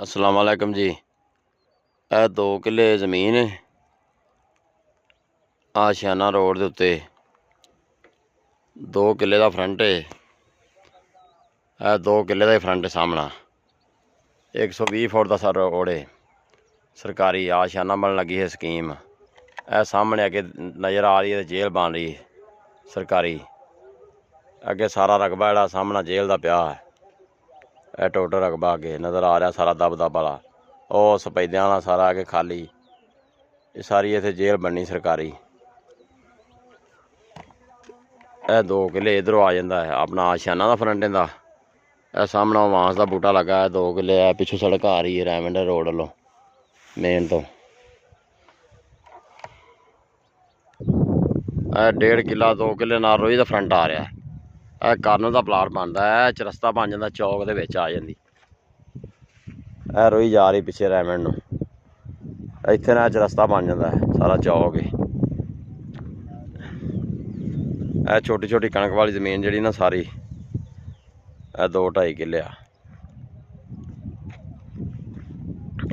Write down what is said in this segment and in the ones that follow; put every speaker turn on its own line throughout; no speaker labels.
अस्सलाम वालेकुम जी। ਇਹ 2 ਕਿੱਲੇ ਜ਼ਮੀਨ ਆਸ਼ਿਆਨਾ ਰੋਡ ਦੇ ਉੱਤੇ 2 ਕਿੱਲੇ ਦਾ ਫਰੰਟ ਹੈ। ਇਹ 2 ਕਿੱਲੇ ਦਾ ਹੀ ਫਰੰਟ ਸਾਹਮਣਾ 120 ਫੁੱਟ ਦਾ ਸਰ ਰੋਡ ਹੈ। ਸਰਕਾਰੀ ਆਸ਼ਿਆਨਾ ਬਣਨ ਲੱਗੀ ਹੈ ਸਕੀਮ। ਇਹ ਸਾਹਮਣੇ ਅੱਗੇ ਨਜ਼ਰ ਆ ਰਹੀ ਹੈ ਜੇਲ੍ਹ ਬਣ ਰਹੀ ਹੈ ਸਰਕਾਰੀ। ਅੱਗੇ ਸਾਰਾ ਰਕਬਾ ਜਿਹੜਾ ਸਾਹਮਣਾ ਜੇਲ੍ਹ ਦਾ ਪਿਆ ਹੈ। ਇਹ ਟੋਟਲ ਰਕਬਾ ਅੱਗੇ ਨਜ਼ਰ ਆ ਰਿਹਾ ਸਾਰਾ ਦਬ ਵਾਲਾ। ਉਹ ਸਪੈਦਿਆਂ ਵਾਲਾ ਸਾਰਾ ਅੱਗੇ ਖਾਲੀ। ਇਹ ਸਾਰੀ ਇੱਥੇ ਜੇਲ੍ਹ ਬਣਨੀ ਸਰਕਾਰੀ। ਇਹ 2 ਕਿੱਲੇ ਇੱਧਰੋਂ ਆ ਜਾਂਦਾ ਹੈ ਆਪਣਾ ਆਸ਼ਿਆਨਾ ਦਾ ਫਰੰਟ ਦਾ। ਇਹ ਸਾਹਮਣਾ ਵਾਂਸ ਦਾ ਬੂਟਾ ਲੱਗਾ ਹੈ 2 ਕਿੱਲੇ। ਹੈ ਪਿੱਛੋਂ ਸੜਕ ਆ ਰਹੀ ਹੈ ਰੈਮੰਡ ਰੋਡ ਵੱਲੋਂ ਮੇਨ ਤੋਂ। ਇਹ 1.5 ਕਿੱਲਾ 2 ਕਿੱਲੇ ਨਾਲ ਰੋਈ ਦਾ ਫਰੰਟ ਆ ਰਿਹਾ। ਇਹ ਕਾਰਨ ਦਾ ਪਲਾਟ ਬਣਦਾ ਹੈ। ਚਰਸਤਾ ਬਣ ਜਾਂਦਾ ਚੌਕ ਦੇ ਵਿੱਚ ਆ ਜਾਂਦੀ। ਇਹ ਰੋਈ ਜਾ ਰਹੀ ਪਿੱਛੇ ਰੈਮੰਡ ਨੂੰ। ਇੱਥੇ ਨਾ ਚਰਸਤਾ ਬਣ ਜਾਂਦਾ ਹੈ ਸਾਰਾ ਚੌਕ ਹੀ। ਇਹ ਛੋਟੀ ਛੋਟੀ ਕਣਕ ਵਾਲੀ ਜ਼ਮੀਨ ਜਿਹੜੀ ਨਾ ਸਾਰੀ ਇਹ 2-2.5 ਕਿੱਲੇ ਆ।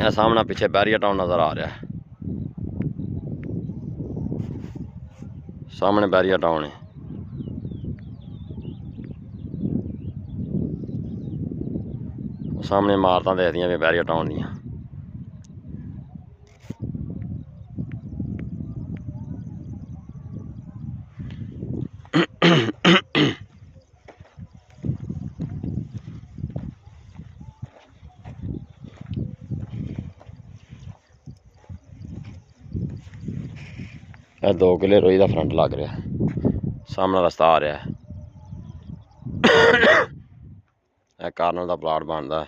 ਇਹ ਸਾਹਮਣਾ ਪਿੱਛੇ ਬੈਰੀਆ ਟਾਊਨ ਨਜ਼ਰ ਆ ਰਿਹਾ। ਸਾਹਮਣੇ ਬੈਰੀਆ ਟਾਊਨ ਹੈ। ਸਾਹਮਣੇ ਇਮਾਰਤਾਂ ਦੇਖਦੀਆਂ ਵੀ ਬੈਰੀਆ ਟਾਊਨ ਦੀਆਂ। ਇਹ 2 ਕਿੱਲੇ ਰੋਈ ਦਾ ਫਰੰਟ ਲੱਗ ਰਿਹਾ। ਸਾਹਮਣਾ ਰਸਤਾ ਆ ਰਿਹਾ। ਇਹ ਕਾਰਨ ਦਾ ਪਲਾਟ ਬਣਦਾ।